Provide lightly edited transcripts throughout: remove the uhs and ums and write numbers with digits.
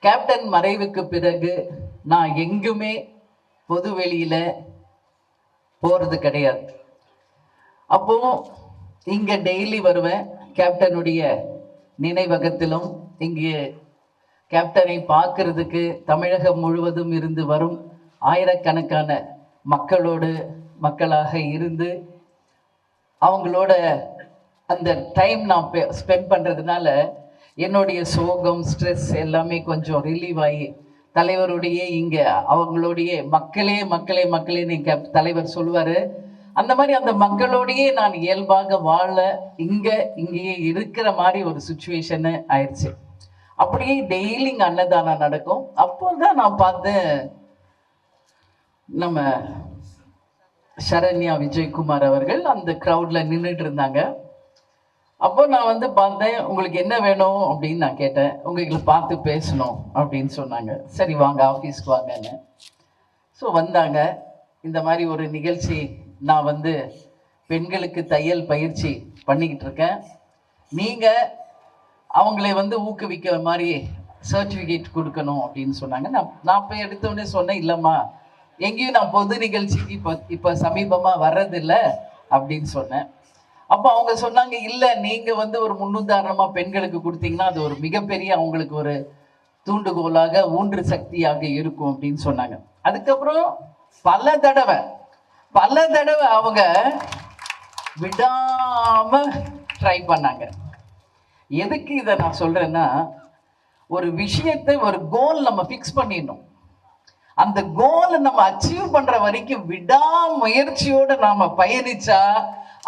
Captain மறைவுக்கு பிறகு நான் எங்குமே பொது வெளியில போறது கிடையாது. அப்போ இங்க டெய்லி வருவேன். கேப்டனுடைய நினைவகத்திலும் இங்கே கேப்டனை பார்க்கறதுக்கு தமிழகம் முழுவதும் இருந்து வரும் ஆயிரக்கணக்கான மக்களாக இருந்து அவங்களோட அந்த டைம் நான் ஸ்பெண்ட் பண்றதுனால என்னுடைய சோகம் ஸ்ட்ரெஸ் எல்லாமே கொஞ்சம் ரிலீவ் ஆகி தலைவருடைய இங்க அவங்களுடைய மக்களே தலைவர் சொல்லுவாரு. அந்த மாதிரி அந்த மக்களோடையே நான் இயல்பாக வாழ இங்கேயே இருக்கிற மாதிரி ஒரு சுச்சுவேஷன் ஆயிடுச்சு. அப்படியே டெய்லி இங்கே அன்னதானம் நடக்கும். அப்போதான் நான் பார்த்தேன் நம்ம சரண்யா விஜயகுமார் அவர்கள் அந்த க்ரௌட்ல நின்றுட்டு இருந்தாங்க. அப்போ நான் பார்த்தேன், உங்களுக்கு என்ன வேணும் அப்படின்னு நான் கேட்டேன். உங்களுக்கு பார்த்து பேசணும் அப்படின்னு சொன்னாங்க. சரி வாங்க ஆஃபீஸ்க்கு வாங்கன்னு. ஸோ வந்தாங்க. இந்த மாதிரி ஒரு நிகழ்ச்சி நான் பெண்களுக்கு தையல் பயிற்சி பண்ணிக்கிட்டு இருக்கேன். நீங்கள் அவங்களை ஊக்குவிக்கிற மாதிரி சர்டிஃபிகேட் கொடுக்கணும் அப்படின்னு சொன்னாங்க. நான் போய் எடுத்தோடனே சொன்னேன், இல்லைம்மா எங்கேயும் நான் பொது நிகழ்ச்சிக்கு இப்போ சமீபமாக வர்றதில்லை அப்படின்னு சொன்னேன். அப்போ அவங்க சொன்னாங்க, இல்லை நீங்கள் ஒரு முன்னுதாரணமாக பெண்களுக்கு கொடுத்தீங்கன்னா அது ஒரு மிகப்பெரிய அவங்களுக்கு ஒரு தூண்டுகோலாக ஊன்று சக்தியாக இருக்கும் அப்படின்னு சொன்னாங்க. அதுக்கப்புறம் பல தடவை அவங்க விடாம ட்ரை பண்ணாங்க. எதுக்கு இதை நான் சொல்றேன்னா, ஒரு விஷயத்தை ஒரு கோல் நம்ம ஃபிக்ஸ் பண்ணிடணும். அந்த கோலை நம்ம அச்சீவ் பண்ற வரைக்கும் விடாமுயற்சியோடு நாம பயணிச்சா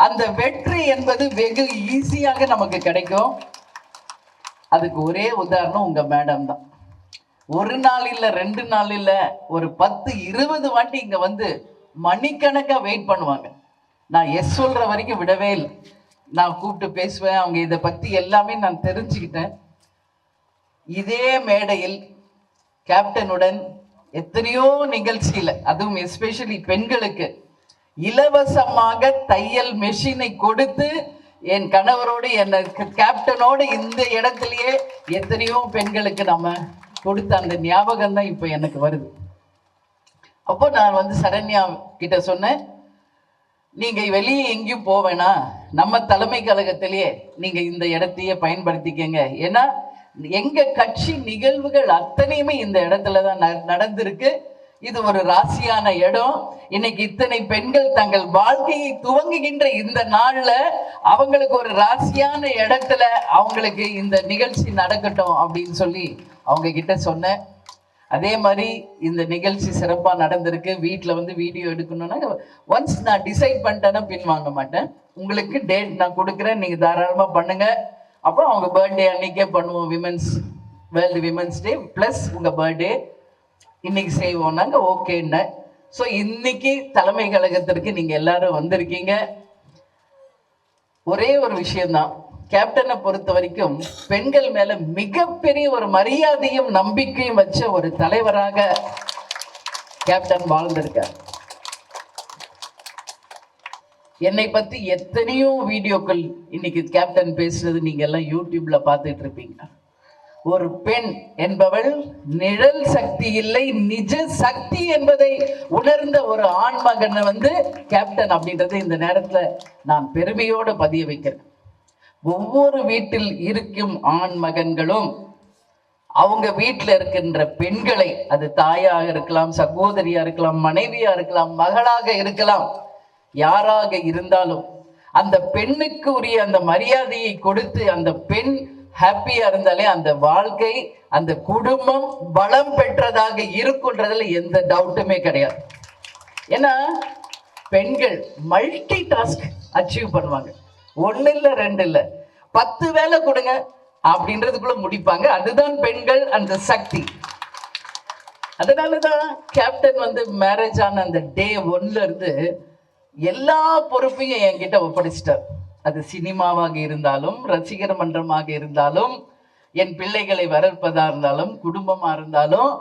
அந்த வெற்றி என்பது வெகு ஈஸியாக நமக்கு கிடைக்கும். அதுக்கு ஒரே உதாரணம் உங்க மேடம் தான். ஒரு நாள் இல்லை, 2 நாள் இல்லை, ஒரு 10-20 வாட்டி இங்க மணிக்கணக்கா வெயிட் பண்ணுவாங்க. நான் எஸ் சொல்ற வரைக்கும் விடவே இல்லை. நான் கூப்பிட்டு பேசுவேன். அவங்க இதை பத்தி எல்லாமே நான் தெரிஞ்சுக்கிட்டேன். இதே மேடையில் கேப்டனுடன் எத்தனையோ நிகழ்ச்சியில, அதுவும் எஸ்பெஷலி பெண்களுக்கு இலவசமாக தையல் மெஷினை கொடுத்து என் கணவரோடு கேப்டனோடு இந்த இடத்திலேயே எத்தனையோ பெண்களுக்கு நம்ம கொடுத்த அந்த ஞாபகம் தான் இப்போ எனக்கு வருது. அப்போ நான் சரண்யா கிட்ட சொன்னேன், நீங்க வெளியே எங்கேயும் போவேனா, நம்ம தலைமை கழகத்திலேயே நீங்க இந்த இடத்தையே பயன்படுத்திக்கங்க. ஏன்னா எங்க கட்சி நிகழ்வுகள் அத்தனையுமே இந்த இடத்துலதான் நடந்திருக்கு. இது ஒரு ராசியான இடம். இன்னைக்கு இத்தனை பெண்கள் தங்கள் வாழ்க்கையை துவங்குகின்ற இந்த நாள்ல அவங்களுக்கு ஒரு ராசியான இடத்துல அவங்களுக்கு இந்த நிகழ்ச்சி நடக்கட்டும் அப்படின்னு சொல்லி அவங்க கிட்ட சொன்னேன். அதே மாதிரி இந்த நிகழ்ச்சி சிறப்பா நடந்திருக்கு. வீட்டில் வீடியோ எடுக்கணும்னா ஒன்ஸ் நான் டிசைட் பண்ணிட்டேன்னா பின் வாங்க மாட்டேன். உங்களுக்கு டேட் நான் கொடுக்குறேன், நீங்க தாராளமா பண்ணுங்க. அப்புறம் அவங்க பர்த்டே அன்னைக்கே பண்ணுவோம். வேர்ல்டு விமென்ஸ் டே பிளஸ் உங்க பர்த்டே இன்னைக்கு செய்வோம்னாங்க. ஓகேன்னு. ஸோ இன்னைக்கு தலைமை கழகத்திற்கு நீங்க எல்லாரும் வந்திருக்கீங்க. ஒரே ஒரு விஷயம்தான், கேப்டனை பொறுத்த வரைக்கும் பெண்கள் மேல மிகப்பெரிய ஒரு மரியாதையும் நம்பிக்கையும் வச்ச ஒரு தலைவராக கேப்டன் வாழ்ந்திருக்கார். என்னை பத்தி எத்தனையோ வீடியோக்கள் இன்னைக்கு கேப்டன் பேசுறது நீங்க எல்லாம் யூடியூப்ல பார்த்துட்டு இருப்பீங்க. ஒரு பெண் என்பவள் நிழல் சக்தி இல்லை, நிஜ சக்தி என்பதை உணர்ந்த ஒரு ஆண்மகனை கேப்டன் அப்படின்றத இந்த நேரத்துல நான் பெருமையோட பதிய வைக்கிறேன். ஒவ்வொரு வீட்டில் இருக்கும் ஆண் மகன்களும் அவங்க வீட்டில் இருக்கின்ற பெண்களை, அது தாயாக இருக்கலாம், சகோதரியா இருக்கலாம், மனைவியா இருக்கலாம், மகளாக இருக்கலாம், யாராக இருந்தாலும் அந்த பெண்ணுக்கு உரிய அந்த மரியாதையை கொடுத்து அந்த பெண் ஹாப்பியா இருந்தாலே அந்த வாழ்க்கை, அந்த குடும்பம் பலம் பெற்றதாக இருக்குன்றதுல எந்த டவுட்டுமே கிடையாது. ஏன்னா பெண்கள் மல்டி டாஸ்க் அச்சீவ் பண்ணுவாங்க. 1 இல்லை 2 இல்லை, 10 வேலை கொடுங்க அப்படின்றதுக்குள்ள முடிப்பாங்க. அதுதான் பெண்கள் அந்த சக்தி. அதனாலதான் கேப்டன் மேரேஜ் ஆன அந்த டே 1ல இருந்து எல்லா பொறுப்பையும் என்கிட்ட ஒப்படைச்சிட்டார். அது சினிமாவாக இருந்தாலும், ரசிகர் மன்றமாக இருந்தாலும், என் பிள்ளைகளை வளர்ப்பதா இருந்தாலும், குடும்பமா இருந்தாலும்,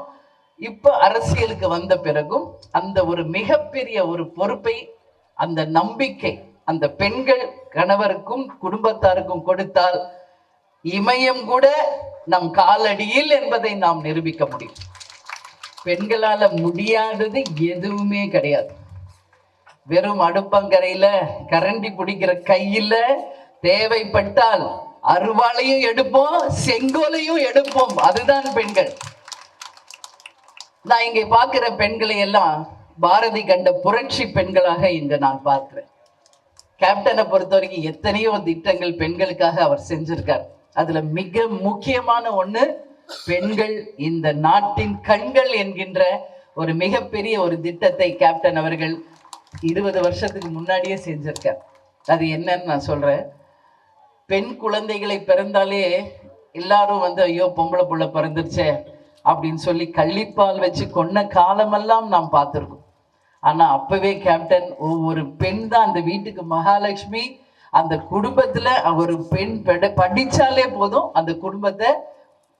இப்ப அரசியலுக்கு வந்த பிறகும் அந்த ஒரு மிகப்பெரிய ஒரு பொறுப்பை, அந்த நம்பிக்கை அந்த பெண்கள் கணவருக்கும் குடும்பத்தாருக்கும் கொடுத்தால் இமயம் கூட நம் காலடியில் என்பதை நாம் நிரூபிக்க முடியும். பெண்களால முடியாதது எதுவுமே கிடையாது. வெறும் அடுப்பங்கரையில கரண்டி பிடிக்கிற கையில தேவைப்பட்டால் அருவாளையும் எடுப்போம், செங்கோலையும் எடுப்போம். அதுதான் பெண்கள். நான் இங்கே பார்க்கிற பெண்களை எல்லாம் பாரதி கண்ட புரட்சி பெண்களாக இங்க நான் பார்க்கிறேன். கேப்டனை பொறுத்த வரைக்கும் எத்தனையோ திட்டங்கள் பெண்களுக்காக அவர் செஞ்சிருக்கார். அதுல மிக முக்கியமான ஒண்ணு, பெண்கள் இந்த நாட்டின் கண்கள் என்கின்ற ஒரு மிகப்பெரிய ஒரு திட்டத்தை கேப்டன் அவர்கள் 20 வருஷத்துக்கு முன்னாடியே செஞ்சிருக்கார். அது என்னன்னு நான் சொல்றேன். பெண் குழந்தைகளை பிறந்தாலே எல்லாரும் ஐயோ பொம்பளை புள்ள பிறந்துருச்சே அப்படின்னு சொல்லி கள்ளிப்பால் வச்சு கொன்ன காலமெல்லாம் நாம் பார்த்திருக்கோம். ஆனா அப்பவே கேப்டன் ஒவ்வொரு பெண் தான் அந்த வீட்டுக்கு மகாலட்சுமி. அந்த குடும்பத்துல ஒரு பெண் படிச்சாலே போதும் அந்த குடும்பத்தை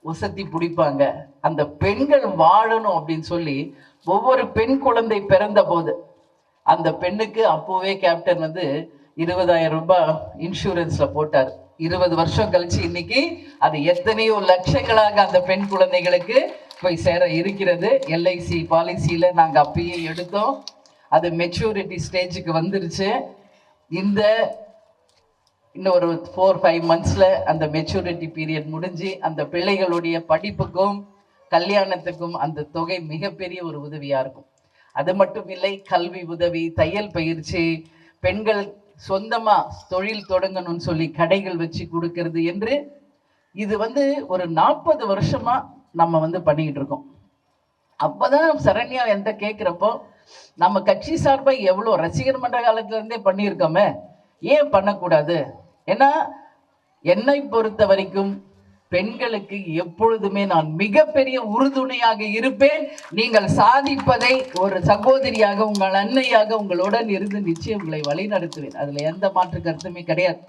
உசத்தி பிடிப்பாங்க. அந்த பெண்கள் வாழணும் அப்படின்னு சொல்லி ஒவ்வொரு பெண் குழந்தை பிறந்த போது அந்த பெண்ணுக்கு அப்போவே கேப்டன் 20,000 ரூபாய் இன்சூரன்ஸ்ல போட்டார். 20 வருஷம் கழிச்சு இன்னைக்கு அது எத்தனையோ லட்சங்களாக அந்த பெண் குழந்தைகளுக்கு போய் சேர இருக்கிறது. எல்ஐசி பாலிசியில நாங்க அப்பயே எடுத்தோம். அது மெச்சூரிட்டி ஸ்டேஜுக்கு வந்துருச்சு. இன்னும் ஒரு 4-5 மந்த்ஸ்ல அந்த மெச்சூரிட்டி பீரியட் முடிஞ்சு அந்த பிள்ளைகளுடைய படிப்புக்கும் கல்யாணத்துக்கும் அந்த தொகை மிகப்பெரிய ஒரு உதவியா இருக்கும். அது மட்டும் இல்லை, கல்வி உதவி, தையல் பயிற்சி, பெண்கள் சொந்தமா தொழில் தொடங்கணும்னு சொல்லி கடைகள் வச்சு கொடுக்கறது என்று இது ஒரு 40 வருஷமா நம்ம பண்ணிக்கிட்டு இருக்கோம். அப்பதான் சரண்யா என்கிட்ட கேட்கிறப்போ, நம்ம கட்சி சார்பா எவ்வளவு ரசிகர் மன்ற காலத்துல இருந்தே பண்ணியிருக்கோமே, ஏன் பண்ணக்கூடாது? ஏன்னா என்னை பொறுத்த வரைக்கும் பெண்களுக்கு எப்பொழுதுமே நான் மிகப்பெரிய உறுதுணையாக இருப்பேன். நீங்கள் சாதிப்பதை ஒரு சகோதரியாக, உங்கள் அன்னையாக உங்களுடன் இருந்து நிச்சயம் உங்களை வழிநடத்துவேன். அதுல எந்த மாற்று கருத்துமே கிடையாது.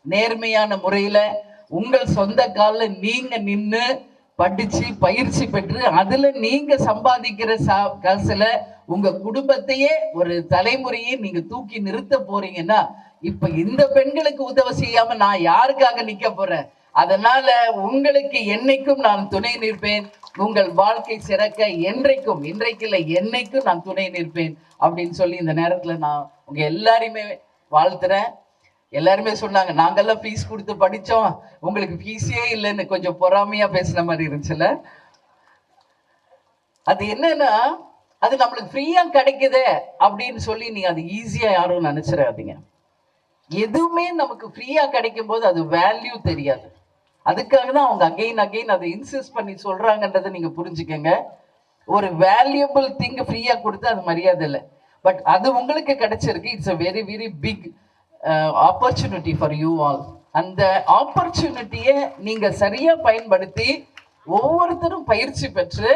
நேர்மையான முறையில உங்கள் சொந்த காலில் நீங்க நின்று படிச்சு பயிற்சி பெற்று அதுல நீங்க சம்பாதிக்கிற காசுல உங்க குடும்பத்தையே ஒரு தலைமுறையை நீங்க தூக்கி நிறுத்த போறீங்கன்னா, இப்ப இந்த பெண்களுக்கு உதவி செய்யாம நான் யாருக்காக நிக்க போறேன்? அதனால உங்களுக்கு என்னைக்கும் நான் துணை நிற்பேன். உங்கள் வாழ்க்கை சிறக்க என்றைக்கும், இன்றைக்கு இல்லை என்னைக்கும் நான் துணை நிற்பேன் அப்படின்னு சொல்லி இந்த நேரத்துல நான் உங்க எல்லாரையுமே வாழ்த்துறேன். எல்லாருமே சொன்னாங்க, நாங்கெல்லாம் ஃபீஸ் கொடுத்து படிச்சோம், உங்களுக்கு ஃபீஸே இல்லைன்னு கொஞ்சம் பொறாமையா பேசின மாதிரி இருந்துச்சுல்ல. அது என்னன்னா, அது நம்மளுக்கு ஃப்ரீயா கிடைக்குதே அப்படின்னு சொல்லி நீங்க அது ஈஸியா யாரும் நினைச்சிடாதீங்க. எதுவுமே நமக்கு ஃப்ரீயா கிடைக்கும் போது அது வேல்யூ தெரியாது. அதுக்காக தான் அவங்க அகைன் அதை இன்சிஸ்ட் பண்ணி சொல்றாங்கன்றதை நீங்க புரிஞ்சுக்கங்க. ஒரு வேல்யூபிள் திங் ஃப்ரீயா கொடுத்து அது மரியாதை இல்லை. பட் அது உங்களுக்கு கிடைச்சிருக்கு. It's a very very big opportunity for you all. அந்த ஆப்பர்ச்சுனிட்டியை நீங்க சரியா பயன்படுத்தி ஒவ்வொருத்தரும் பயிற்சி பெற்று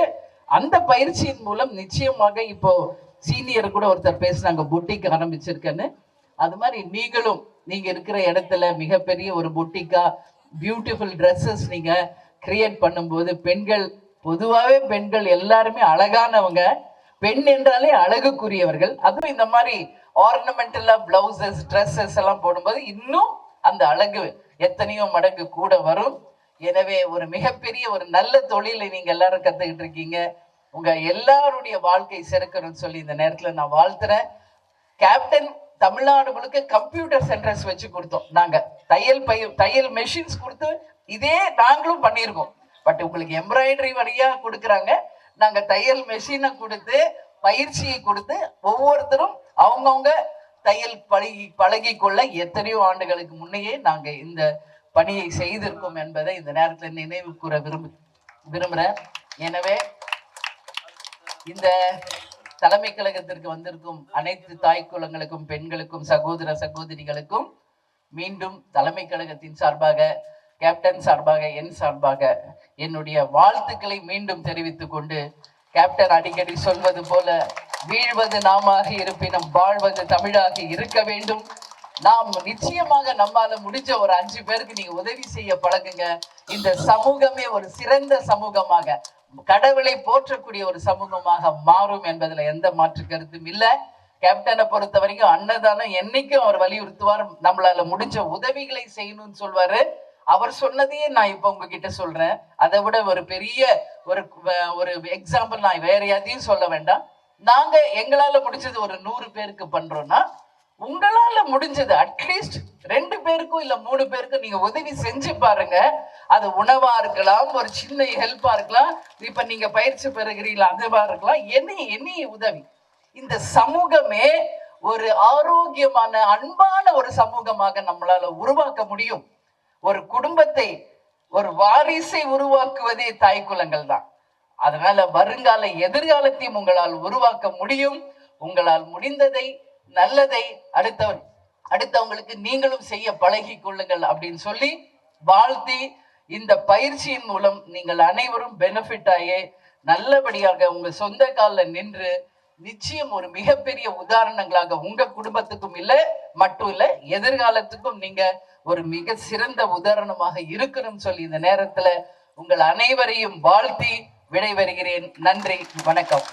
அந்த பயிற்சியின் மூலம் நிச்சயமாக இப்போ சீனியர் கூட ஒருத்தர் பேசினாங்க பொட்டிக் ஆரம்பிச்சிருக்கேன்னு. அது மாதிரி நீங்களும் நீங்க இருக்கிற இடத்துல மிகப்பெரிய ஒரு பொட்டிக்கா பியூட்டிஃபுல் ட்ரெஸ்ஸஸ் நீங்க கிரியேட் பண்ணும்போது, பெண்கள் பொதுவாகவே பெண்கள் எல்லாருமே அழகானவங்க. பெண் என்றாலே அழகுக்குரியவர்கள். அதுவும் இந்த மாதிரி ஆர்னமெண்டலா பிளவுசஸ் ட்ரெஸ்ஸஸ் எல்லாம் போடும்போது இன்னும் அந்த அழகு எத்தனையோ மடங்கு கூட வரும். எனவே ஒரு மிகப்பெரிய ஒரு நல்ல தொழிலை நீங்க எல்லாரும் கத்துக்கிட்டு இருக்கீங்க. உங்க எல்லாருடைய வாழ்க்கை சிறக்கணும்னு சொல்லி இந்த நேரத்துல நான் வாழ்த்துறேன். கேப்டன் தமிழ்நாடு முழுக்க கம்ப்யூட்டர் சென்டர்ஸ் வச்சு கொடுத்தோம். நாங்க தையல் மெஷின்ஸ் கொடுத்து இதே நாங்களும் பண்ணியிருக்கோம். பட் உங்களுக்கு எம்ப்ராய்டரி வழியா கொடுக்குறாங்க. நாங்க தையல் மெஷினை கொடுத்து பயிற்சியை கொடுத்து ஒவ்வொருத்தரும் அவங்கவுங்க தையல் பழகி கொள்ள எத்தனையோ ஆண்டுகளுக்கு முன்னையே நாங்க இந்த பணியை செய்திருக்கோம் என்பதை இந்த நேரத்தில் நினைவு கூற விரும்புறேன். எனவே இந்த தலைமை கழகத்திற்கு வந்திருக்கும் அனைத்து தாய் குலங்களுக்கும், பெண்களுக்கும், சகோதர சகோதரிகளுக்கும் மீண்டும் தலைமை கழகத்தின் சார்பாக, கேப்டன் சார்பாக, என் சார்பாக என்னுடைய வாழ்த்துக்களை மீண்டும் தெரிவித்துக் கொண்டு, கேப்டன் அடிக்கடி சொல்வது போல, வீழ்வது நாமாக இருப்பினும் வாழ்வது தமிழாக இருக்க வேண்டும். நாம் நிச்சயமாக நம்மால முடிஞ்ச ஒரு 5 பேருக்கு நீங்க உதவி செய்ய பழகுங்க. இந்த சமூகமே ஒரு சிறந்த சமூகமாக, கடவுளை போற்றக்கூடிய ஒரு சமூகமாக மாறும் என்பதுல எந்த மாற்று கருத்தும் இல்லை. கேப்டனை பொறுத்த வரைக்கும் அன்னதானம் என்னைக்கும் அவர் வலியுறுத்துவார். நம்மளால முடிஞ்ச உதவிகளை செய்யணும்னு சொல்வாரு. அவர் சொன்னதையே நான் இப்ப உங்ககிட்ட சொல்றேன். அதை விட ஒரு பெரிய ஒரு எக்ஸாம்பிள் நான் வேற எதையும் சொல்ல வேண்டாம். நாங்க எங்களால முடிஞ்சது ஒரு 100 பேருக்கு பண்றோம்னா, உங்களால முடிஞ்சது அட்லீஸ்ட் 2 பேருக்கும் இல்ல 3 பேருக்கும் நீங்க உதவி செஞ்சு பாருங்க. அது உணவா இருக்கலாம், ஒரு சின்ன ஹெல்ப்பா இருக்கலாம், இப்ப நீங்க பயிற்சி பெறுகிறீங்களா அதுவா இருக்கலாம், எனி உதவி. இந்த சமூகமே ஒரு ஆரோக்கியமான அன்பான ஒரு சமூகமாக நம்மளால உருவாக்க முடியும். ஒரு குடும்பத்தை, ஒரு வாரிசை உருவாக்குவதே தாய் குலங்கள் தான். அதனால வருங்கால எதிர்காலத்தையும் உங்களால் உருவாக்க முடியும். உங்களால் முடிந்ததை, நல்லதை அடுத்தவங்களுக்கு நீங்களும் செய்ய பழகி கொள்ளுங்கள் அப்படின்னு சொல்லி வாழ்த்தி, இந்த பயிற்சியின் மூலம் நீங்கள் அனைவரும் பெனிஃபிட் ஆகி நல்லபடியாக உங்க சொந்த காலில் நின்று நிச்சயம் ஒரு மிகப்பெரிய உதாரணங்களாக உங்க குடும்பத்துக்கும் மட்டும் இல்ல எதிர்காலத்துக்கும் நீங்க ஒரு மிக சிறந்த உதாரணமாக இருக்கணும்னு சொல்லி இந்த நேரத்துல உங்கள் அனைவரையும் வாழ்த்தி விடைபெறுகிறேன். நன்றி, வணக்கம்.